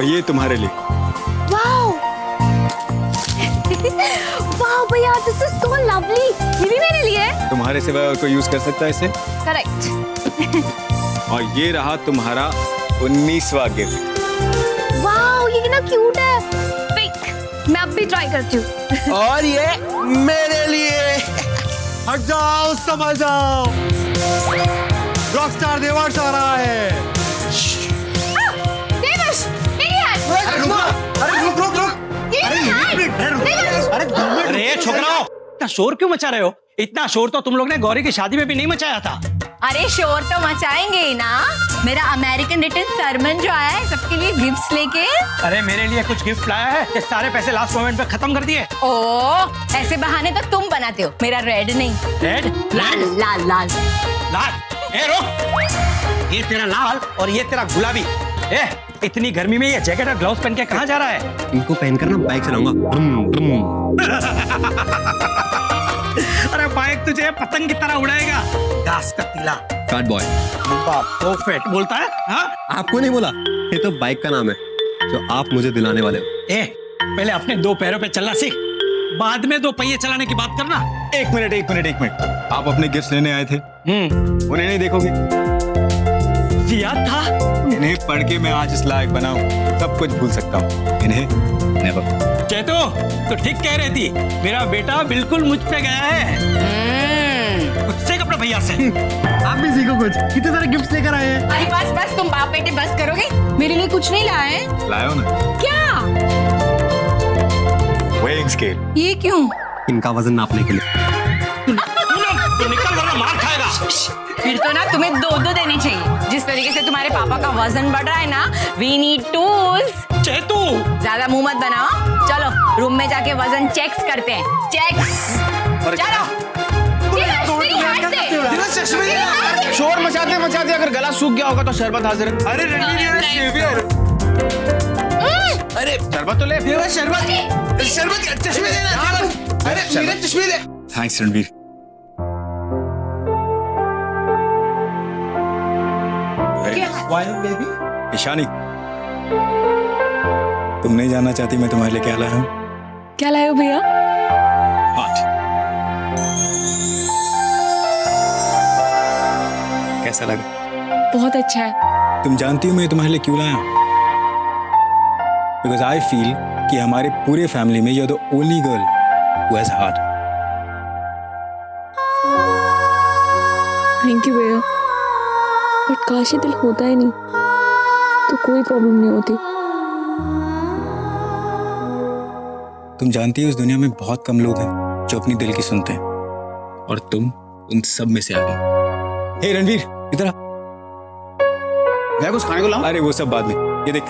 और ये तुम्हारे लिए। वाओ वाओ भैया, दिस इज सो लवली। ये भी मेरे लिए है। तुम्हारे सिवाय और कोई यूज कर सकता है इसे? करेक्ट। और ये रहा तुम्हारा 19वां गिफ्ट। वाओ, ये कितना क्यूट है। पिंक। मैं अब भी ट्राई करती हूँ। और ये मेरे लिए। हट जाओ, समझ जाओ, रॉकस्टार देवांश आ रहा है। देवांश, मेरी हैंड। अरे रुक रुक रुक। अरे छोकराओ, इतना शोर क्यों मचा रहे हो? इतना शोर तो तुम लोग ने गौरी की शादी में भी नहीं मचाया था। अरे शोर तो मचाएंगे ही ना। मेरा अमेरिकन रिटर्न सरमन जो आया है सबके लिए गिफ्ट्स लेके। अरे मेरे लिए कुछ गिफ्ट लाया है? ये सारे पैसे लास्ट मोमेंट पे खत्म कर दिए। ओ, ऐसे बहाने तो तुम बनाते हो, मेरा रेड नहीं। रेड? लाल लाल लाल लाल? ए रुक, ये तेरा लाल और ये तेरा गुलाबी। ए, इतनी गर्मी में ये जैकेट और ग्लव्स पहन के कहाँ जा रहा है? इनको पहनकर ना बाइक चलाऊंगा। अरे बाइक तुझे पतंग की तरह उड़ाएगा। घास का तीला। Card boy. परफेक्ट बोलता है। हाँ? आपको नहीं बोला, ये तो बाइक का नाम है जो आप मुझे दिलाने वाले हो। ए, पहले अपने दो पैरों पे चलना सीख, बाद में दो पहिए चलाने की बात करना। एक मिनट। आप अपने गिफ्ट लेने आए थे, उन्हें नहीं देखोगे? याद था? इन्हें पढ़ के मैं आज इस लायक बना हूँ, सब कुछ भूल सकता हूँ। इन्हें नेवर। चेतो, तो ठीक कह रही थी, मेरा बेटा बिल्कुल मुझ पे गया है। कुछ सीख अपने भैया से। आप भी सीखो कुछ, कितने सारे गिफ्ट लेकर आए हैं। अरे बस बस, तुम बाप बेटे बस करोगे। मेरे लिए कुछ नहीं लाए हैं। लाए हो ना? क्या? Weighing scale. ये क्यों? इनका वजन नापने के लिए। तो निकल वरना मार खाएगा। फिर तो ना तुम्हें दो देनी चाहिए। जिस तरीके से तुम्हारे पापा का वजन बढ़ रहा है ना, वी नीड टूल्स। चेतू, ज्यादा मुंह मत बनाओ। चलो रूम में जाके वजन चेक्स करते हैं। चेक्स। चलो। मेरी हैंड दे। शोर मचाते अगर गला सूख गया होगा तो शरबत हाजिर है। अरे अरे शरबत तो ले। शरबत चश्मे देना। अरे मेरे चश्मे दे। थैंक्स रणवीर। ईशानी, तुम नहीं जानना चाहती मैं तुम्हारे लिए क्या लाया हूँ? क्या लाए हो भैया? हार्ट। कैसा लगा? बहुत अच्छा है। तुम जानती हो मैं तुम्हारे लिए क्यों लाया हूँ? बिकॉज आई फील कि हमारे पूरे फैमिली में you are the only girl who has heart. Thank you भैया, बट काश ये दिल होता ही नहीं तो कोई प्रॉब्लम नहीं होती। तुम जानती हो इस दुनिया में बहुत कम लोग हैं जो अपनी दिल की सुनते हैं, और तुम उन सब में से आ गए। हे रणवीर, इधर आ। मैं कुछ खाने को लाऊं? अरे वो सब बाद में, ये देख,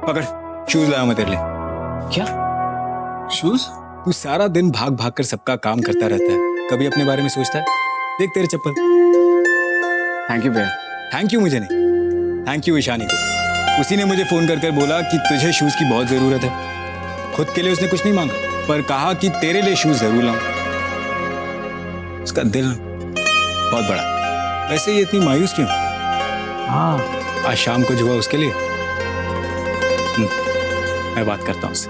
पकड़, शूज लाया मैं तेरे लिए। क्या शूज? तू सारा दिन भाग भाग कर सबका काम करता रहता है, कभी अपने बारे में सोचता है? देख तेरे चप्पल। थैंक यू भैया। थैंक यू मुझे नहीं, थैंक यू ईशानी को। उसी ने मुझे फोन कर कर बोला कि तुझे शूज की बहुत जरूरत है। खुद के लिए उसने कुछ नहीं मांगा, पर कहा कि तेरे लिए शूज जरूर लाऊं। उसका दिल बहुत बड़ा। वैसे ये इतनी मायूस क्यों? हाँ, आज शाम को जो हुआ उसके लिए मैं बात करता हूँ उससे।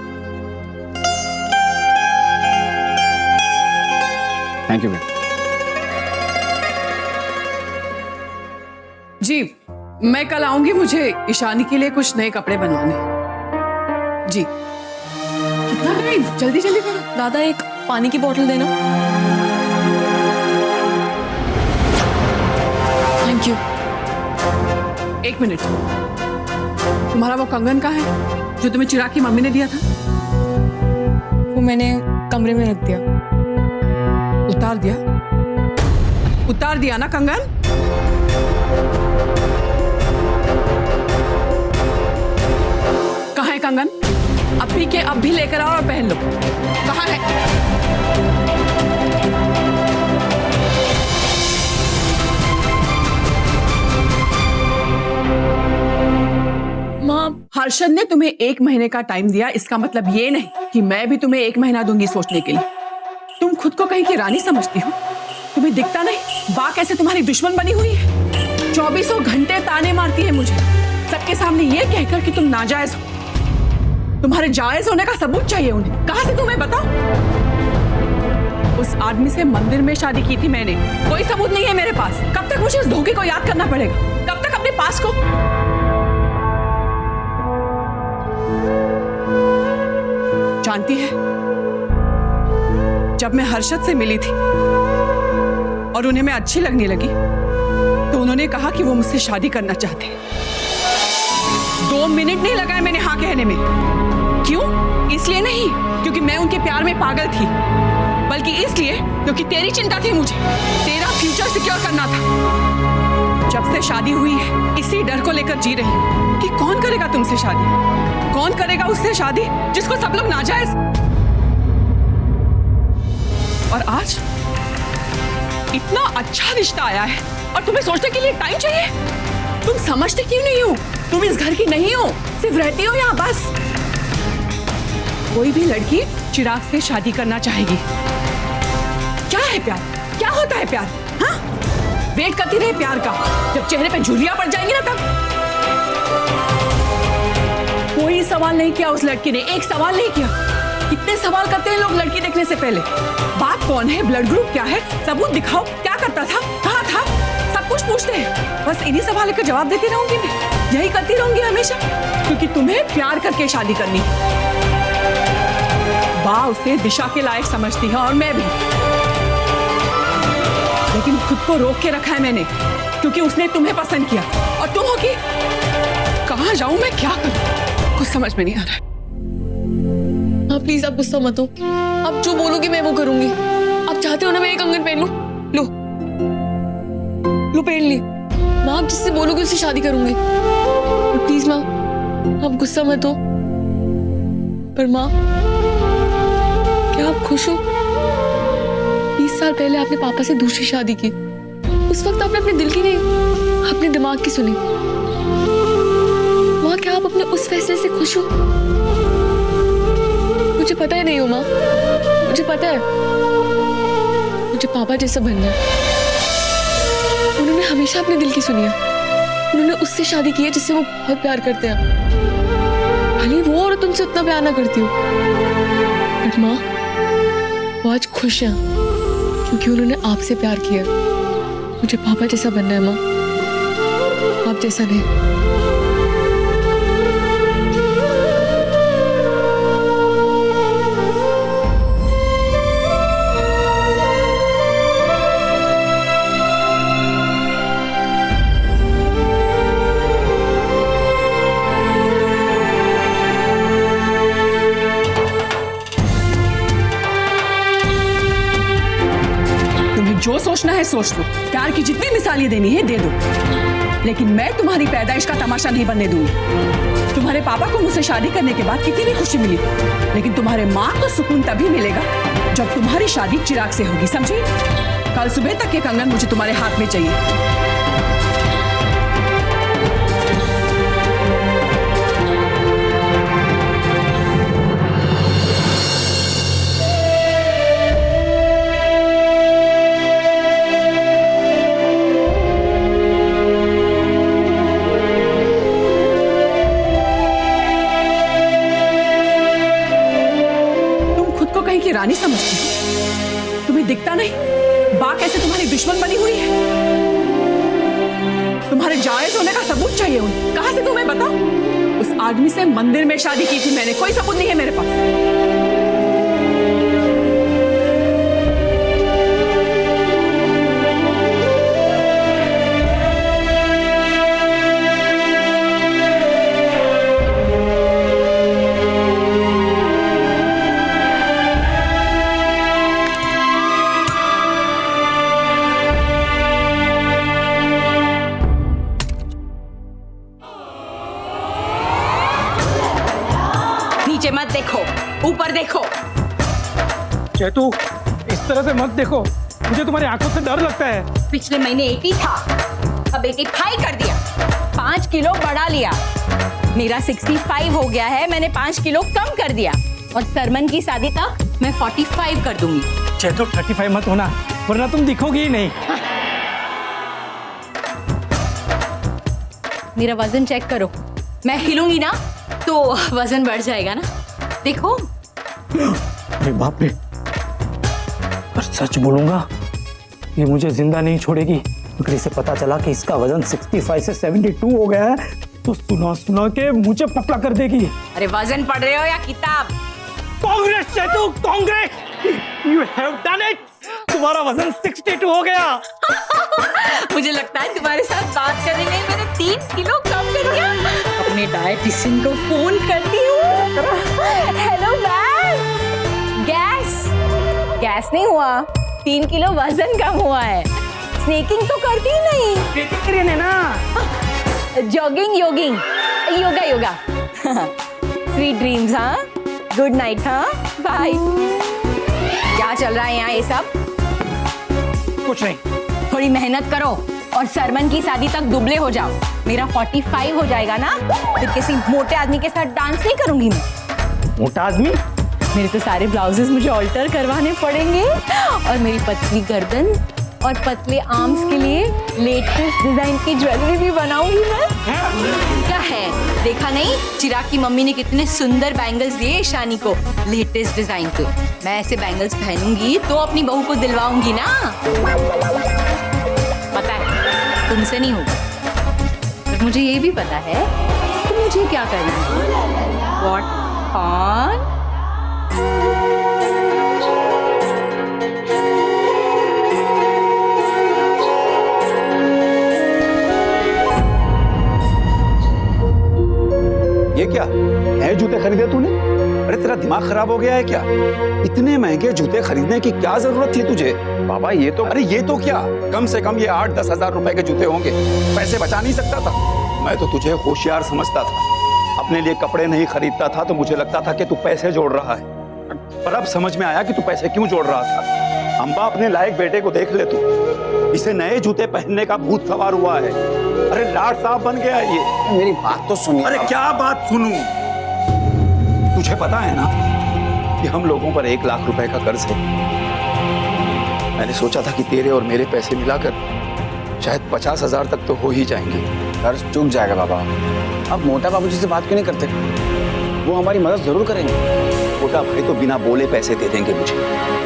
थैंक यू भैया। जी, मैं कल आऊंगी, मुझे ईशानी के लिए कुछ नए कपड़े बनवाने। जी। कितना टाइम? जल्दी जल्दी करो। दादा एक पानी की बोतल देना। Thank you. एक मिनट, तुम्हारा वो कंगन का है जो तुम्हें चिराग की मम्मी ने दिया था? वो मैंने कमरे में रख दिया। उतार दिया? उतार दिया ना कंगन? कहाँ है कंगन? अभी के अब भी लेकर आओ और पहन लो। कहाँ है? माँ, हर्षद ने तुम्हें 1 महीने का टाइम दिया, इसका मतलब ये नहीं कि मैं भी तुम्हें 1 महीना दूंगी सोचने के लिए। तुम खुद को कहीं की रानी समझती हो? तुम्हें दिखता नहीं बा कैसे तुम्हारी दुश्मन बनी हुई है? 24 घंटे ताने मारती है मुझे। सबके सामने ये कहकर कि तुम नाजायज हो। तुम्हारे जायज होने का सबूत चाहिए उन्हें। कहां से तुम्हें बताओ? उस आदमी से मंदिर में शादी की थी मैंने, कोई सबूत नहीं है मेरे पास। कब तक मुझे उस धोखे को याद करना पड़ेगा? कब तक अपने पास को? जानती है, जब मैं हर्षद से मिली थी और उन्हें मैं अच्छी लगने लगी तो उन्होंने कहा कि वो मुझसे शादी करना चाहते हैं। 2 मिनट नहीं लगाए मैंने हाँ कहने में। क्यों? इसलिए नहीं क्योंकि मैं उनके प्यार में पागल थी, बल्कि इसलिए क्योंकि तेरी चिंता थी, मुझे तेरा फ्यूचर सिक्योर करना था। जब से शादी हुई है इसी डर को लेकर जी रही हूँ कि कौन करेगा तुमसे शादी, कौन करेगा उससे शादी जिसको सब लोग नाजायज। और आज इतना अच्छा रिश्ता आया है और तुम्हें सोचने के लिए टाइम चाहिए। तुम समझते क्यों नहीं हो? तुम इस घर की नहीं हो, सिर्फ रहती हो यहाँ बस। कोई भी लड़की चिराग से शादी करना चाहेगी। क्या है प्यार? क्या होता है प्यार? हाँ, वेट करती रहे प्यार का, जब चेहरे पे झुर्रियां पड़ जाएंगी ना तब। कोई सवाल नहीं किया उस लड़की ने, एक सवाल नहीं किया। कितने सवाल करते हैं लोग लड़की देखने से पहले। बाप कौन है, ब्लड ग्रुप क्या है, सबूत दिखाओ, क्या करता था, कहाँ था, सब कुछ पूछते हैं। बस इन्हीं सवालों का जवाब देती रहूंगी मैं, यही करती रहूंगी हमेशा, क्योंकि तुम्हें प्यार करके शादी करनी। वाह, उसे दिशा के लायक समझती है और मैं भी, लेकिन खुद को रोक के रखा है मैंने, क्योंकि उसने तुम्हें पसंद किया और तुम हो कि कहाँ जाऊं मैं, क्या करूं, कुछ समझ में नहीं आ रहा है। प्लीज आप गुस्सा मत हो, आप जो बोलोगे मैं वो करूंगी। आप चाहते हो ना मैं एक कंगन पहन लूं? लो लो पहन ली। माँ आप जिससे बोलोगे उससे शादी करूंगी। प्लीज माँ आप गुस्सा मत हो। पर माँ क्या आप खुश हो? 20 साल पहले आपने पापा से दूसरी शादी की। उस वक्त आपने अपने दिल की नहीं, अपने दिमाग की सुनी। माँ क्या आप अपने उस फैसले से खुश हो? मुझे पता है नहीं हो माँ, मुझे पता है मुझे पापा जैसा बनना है। उन्होंने हमेशा अपने दिल की सुनी है। उन्होंने उससे शादी की है जिससे वो बहुत प्यार करते हैं, भले वो और तुमसे उतना प्यार ना करती हो। बट माँ वो आज खुश हैं क्योंकि उन्होंने आपसे प्यार किया। मुझे पापा जैसा बनना है माँ, आप जैसा नहीं। जो सोचना है सोच लो, प्यार की जितनी मिसालें देनी है दे दो, लेकिन मैं तुम्हारी पैदाइश का तमाशा नहीं बनने दूंगी। तुम्हारे पापा को मुझसे शादी करने के बाद कितनी भी खुशी मिली, लेकिन तुम्हारे माँ को सुकून तभी मिलेगा जब तुम्हारी शादी चिराग से होगी, समझी? कल सुबह तक ये कंगन मुझे तुम्हारे हाथ में चाहिए। की रानी समझती हो? तुम्हें दिखता नहीं बा कैसे तुम्हारी दुश्मन बनी हुई है? तुम्हारे जायज होने का सबूत चाहिए उन्हें। कहां से तुम्हें बताओ? उस आदमी से मंदिर में शादी की थी मैंने, कोई सबूत नहीं है मेरे पास। नीचे मत देखो, ऊपर देखो। चेतू, इस तरह से मत देखो, मुझे तुम्हारी आंखों से डर लगता है। पिछले महीने 80 था, अब 85 कर दिया, 5 किलो बढ़ा लिया। मेरा 65 हो गया है, मैंने 5 किलो कम कर दिया। और सरमन की शादी तक मैं 45 कर दूंगी। चेतू 35 मत होना, वरना तुम दिखोगी ही नहीं। मेरा वजन चेक करो, मैं हिलूंगी ना तो वजन बढ़ जाएगा ना, देखो। अरे बाप रे, पर सच बोलूंगा ये मुझे जिंदा नहीं छोड़ेगी। अगर इसे पता चला कि इसका वजन 65 से 72 हो गया है तो सुना सुना के मुझे पतला कर देगी। अरे वजन पढ़ रहे हो या किताब? Congress Chetu, Congress, you have done it. तुम्हारा वजन 62 हो गया। मुझे लगता है तुम्हारे साथ बात करने में मैंने 3 किलो कम कर दिया। अपने डाइटिशियन को फोन करती हूँ। हेलो गैस नहीं हुआ, 3 किलो वजन कम हुआ है। स्नेकिंग तो करती ही नहीं ना, जॉगिंग योगा। स्वीट ड्रीम्स, हाँ, गुड नाइट, हाँ, बाय। क्या चल रहा है यहाँ ये सब? कुछ नहीं। थोड़ी मेहनत करो और सरमन की शादी तक दुबले हो जाओ। मेरा 45 हो जाएगा ना, फिर किसी मोटे आदमी के साथ डांस नहीं करूंगी मैं। मोटा आदमी? मेरे तो सारे ब्लाउजेस मुझे ऑल्टर करवाने पड़ेंगे और मेरी पतली गर्दन और पतले आर्म्स के लिए लेटेस्ट डिजाइन की ज्वेलरी भी बनाऊंगी मैं। क्या है, देखा नहीं चिराग की मम्मी ने कितने सुंदर बैंगल्स दिए ईशानी को लेटेस्ट डिजाइन के। मैं ऐसे बैंगल्स पहनूंगी तो अपनी बहू को दिलवाऊंगी ना। पता है तुमसे नहीं होगा, पर मुझे ये भी पता है कि मुझे क्या करना है। What on? ये क्या नए जूते खरीदे तूने? अरे तेरा दिमाग खराब हो गया है क्या? इतने महंगे जूते खरीदने की क्या जरूरत थी तुझे? बाबा ये तो अरे ये तो क्या, कम से कम ये 8-10 हजार रुपए के जूते होंगे। पैसे बचा नहीं सकता था? मैं तो तुझे होशियार समझता था। अपने लिए कपड़े नहीं खरीदता था तो मुझे लगता था कि तू पैसे जोड़ रहा है, पर अब समझ में आया कि तू पैसे क्यों जोड़ रहा था। अम्बा, अपने लायक बेटे को देख ले तू, इसे नए जूते पहनने का भूत सवार हुआ है। अरे लाड साहब बन गया है ये। मेरी बात तो सुनिए। अरे क्या बात सुनूं? तुझे पता है ना कि हम लोगों पर 1 लाख रुपए का कर्ज है। मैंने सोचा था कि तेरे और मेरे पैसे मिलाकर शायद 50,000 तक तो हो ही जाएंगे। कर्ज चूक जाएगा बाबा। अब मोटा बाबूजी से बात क्यों नहीं करते? वो हमारी मदद जरूर करेंगे। छोटा भाई तो बिना बोले पैसे दे देंगे मुझे,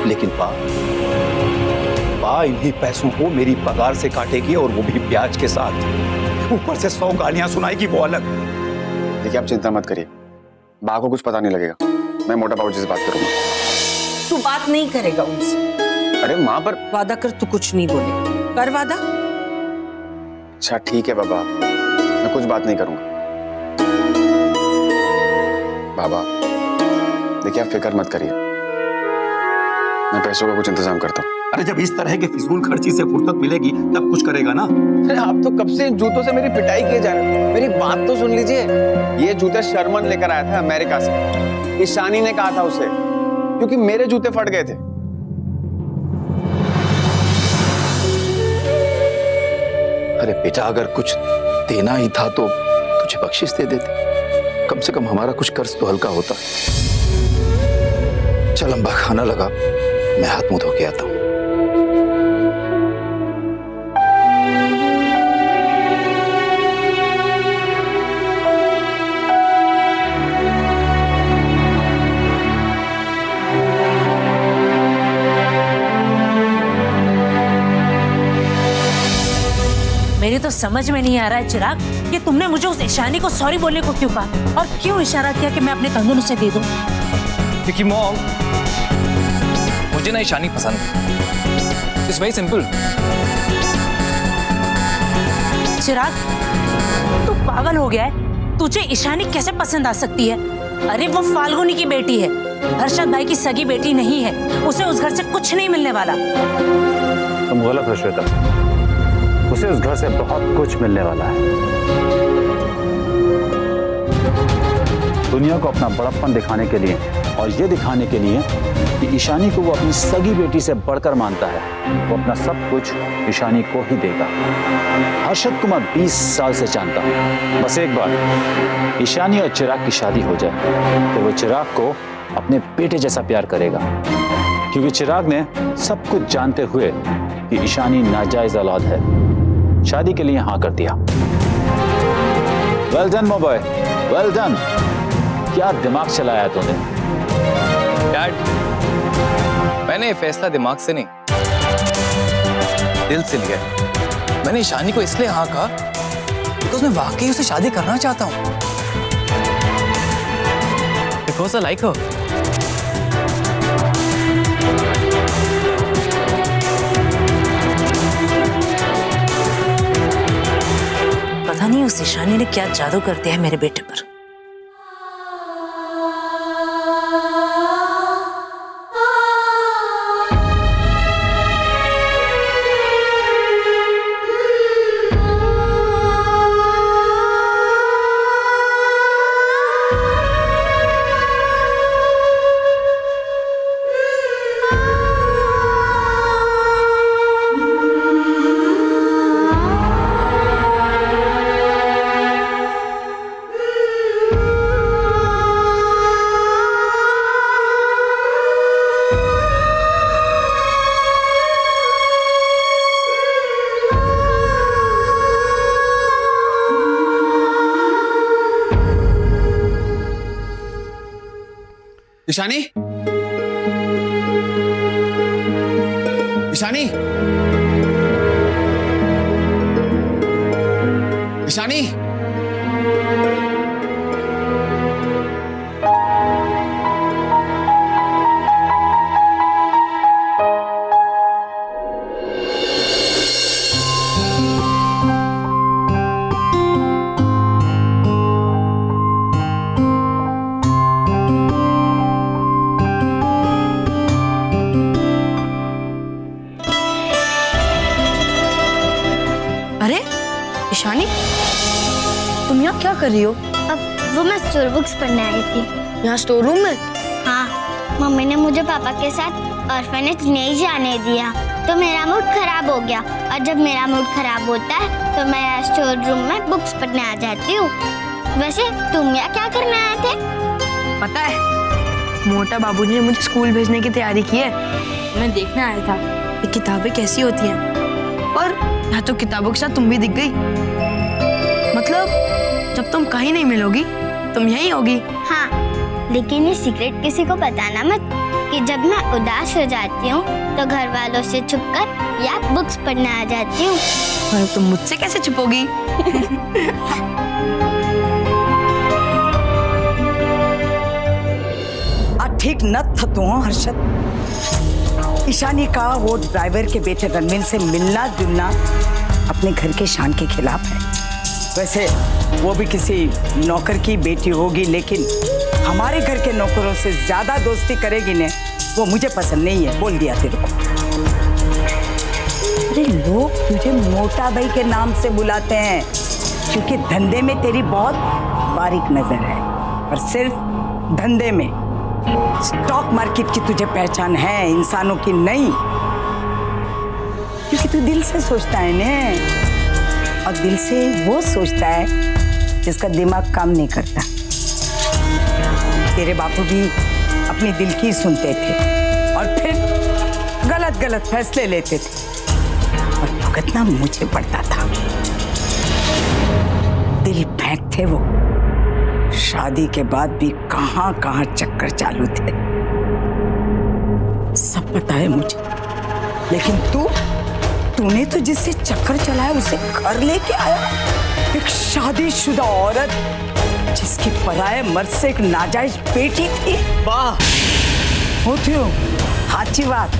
लेकिन पा इन्हीं पैसों को मेरी पगार से काटेगी और वो भी ब्याज के साथ। ऊपर से 100 गालियां सुनाएगी वो अलग। देखिए आप चिंता मत करिए, बा को कुछ पता नहीं लगेगा। मैं मोटा बाबूजी से बात करूंगा। तू बात नहीं करेगा उनसे। अरे माँ, पर वादा कर तू कुछ नहीं बोलेगा। कर वादा। अच्छा ठीक है बाबा, मैं कुछ बात नहीं करूंगा। बाबा देखिए आप फिक्र मत करिए, मैं पैसों का कुछ इंतजाम करता हूँ। अरे जब इस तरह के फिजूल खर्ची से फुर्सत मिलेगी तब कुछ करेगा ना। अरे आप तो कब से इन जूतों से मेरी पिटाई किए जा रहे हैं। मेरी बात तो सुन लीजिए। ये जूते शर्मन लेकर आया था अमेरिका से। ईशानी ने कहा था उसे, क्योंकि मेरे जूते फट गए थे। अरे बेटा, अगर कुछ देना ही था तो तुझे बख्शिश दे देते, कम से कम हमारा कुछ कर्ज तो हल्का होता। चल अम्बा, खाना लगा, मैं हाथ मुंह धो के आता हूँ। मेरे तो समझ में नहीं आ रहा है चिराग कि तुमने मुझे उस ईशानी को सॉरी बोलने को क्यों कहा और क्यों इशारा किया कि मैं अपने कंगन उसे दे दूं। क्योंकि मॉम, मुझे ना ईशानी पसंद है। It's very simple. चिराग, तू पागल हो गया है? तुझे ईशानी कैसे पसंद आ सकती है? अरे वो फाल्गुनी की बेटी है, हर्षद भाई की सगी बेटी नहीं है। उसे उस घर से कुछ नहीं मिलने वाला। तुम गलत हो श्वेता, उसे उस घर से बहुत कुछ मिलने वाला है। दुनिया को अपना बड़प्पन दिखाने के लिए और ये दिखाने के लिए कि ईशानी को वो अपनी सगी बेटी से बढ़कर मानता है, वो अपना सब कुछ ईशानी को ही देगा। हर्षद को मैं 20 साल से जानता हूँ। बस एक बार ईशानी और चिराग की शादी हो जाए तो वो चिराग को अपने बेटे जैसा प्यार करेगा, क्योंकि चिराग ने सब कुछ जानते हुए कि ईशानी नाजायज औलाद है, शादी के लिए हाँ कर दिया। वेल डन मो बॉय, वेल डन। क्या दिमाग चलाया तूने। डैड, मैंने ये फैसला दिमाग से नहीं, दिल से लिया है। मैंने ईशानी को इसलिए हाँ कहा बिकॉज मैं वाकई उसे शादी करना चाहता हूँ। बिकॉज आई लाइक हर। पता नहीं उस ईशानी ने क्या जादू कर दिया है मेरे बेटे पर। ईशानी, ईशानी, ईशानी, अरे ईशानी, तुम यहाँ क्या कर रही हो? अब वो मैं स्टोर बुक्स पढ़ने आई थी। यहाँ स्टोर रूम में? हाँ, मम्मी ने मुझे पापा के साथ ऑर्फनेज नहीं जाने दिया, तो मेरा मूड खराब हो गया। और जब मेरा मूड खराब होता है तो मैं स्टोर रूम में बुक्स पढ़ने आ जाती हूँ। वैसे तुम यहाँ क्या करने आए थे? पता है, मोटा बाबूजी ने मुझे स्कूल भेजने की तैयारी की है। मैं देखने आया था ये किताबें कैसी होती हैं, और यहाँ तो किताबों के साथ तुम भी दिख गई। मतलब जब तुम कहीं नहीं मिलोगी तुम यहीं होगी। हाँ, लेकिन ये सीक्रेट किसी को बताना मत कि जब मैं उदास हो जाती हूँ तो घर वालों से छुपकर या बुक्स पढ़ने आ जाती हूँ। और तुम मुझसे कैसे छुपोगी? ठीक न था तू हर्षद। ईशानी का वो ड्राइवर के बेटे रणवीर से मिलना जुलना अपने घर के शान के खिलाफ है। वैसे वो भी किसी नौकर की बेटी होगी, लेकिन हमारे घर के नौकरों से ज्यादा दोस्ती करेगी ने, वो मुझे पसंद नहीं है। बोल दिया तेरे को। अरे लोग तुझे मोटा भाई के नाम से बुलाते हैं क्योंकि धंधे में तेरी बहुत बारीक नजर है, और सिर्फ धंधे में। स्टॉक मार्केट की तुझे पहचान है, इंसानों की नहीं, क्योंकि तू दिल से सोचता है ने, और दिल से वो सोचता है जिसका दिमाग काम नहीं करता। तेरे बापू भी अपनी दिल की सुनते थे और फिर गलत गलत फैसले लेते थे, और भुगतना मुझे पड़ता था। दिल फेंक थे वो। शादी के बाद भी कहां कहां चक्कर चालू थे, सब पता है मुझे। लेकिन तूने तो जिससे चक्कर चलाया उसे घर लेके आया, एक शादीशुदा औरत जिसकी पराये मर्द से एक नाजायज बेटी थी। वाह, होती हो साची बात,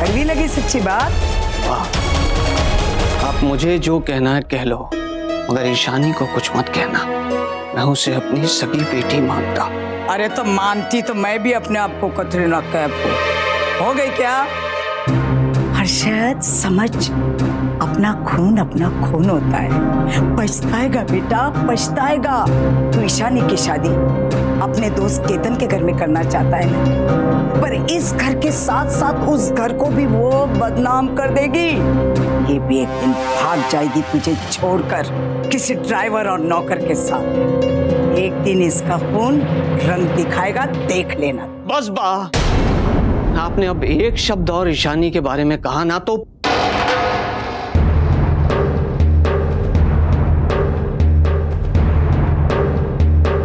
कड़वी लगी सच्ची बात। वाह, आप मुझे जो कहना है कह लो, मगर ईशानी को कुछ मत कहना। मैं उसे अपनी सगी बेटी मानता। अरे तो मानती तो मैं भी अपने आप को कतरीना कैफ हो गई क्या? हर्षद समझ, अपना खून होता है। पछताएगा बेटा, पछताएगा। तो ईशानी की शादी अपने दोस्त केतन के घर में करना चाहता है ना, पर इस घर के साथ साथ उस घर को भी वो बदनाम कर देगी। ये भी एक दिन भाग जाएगी तुझे छोड़कर किसी ड्राइवर और नौकर के साथ। एक दिन इसका खून रंग दिखाएगा, देख लेना। बस बा, आपने अब एक शब्द और ईशानी के बारे में कहा ना तो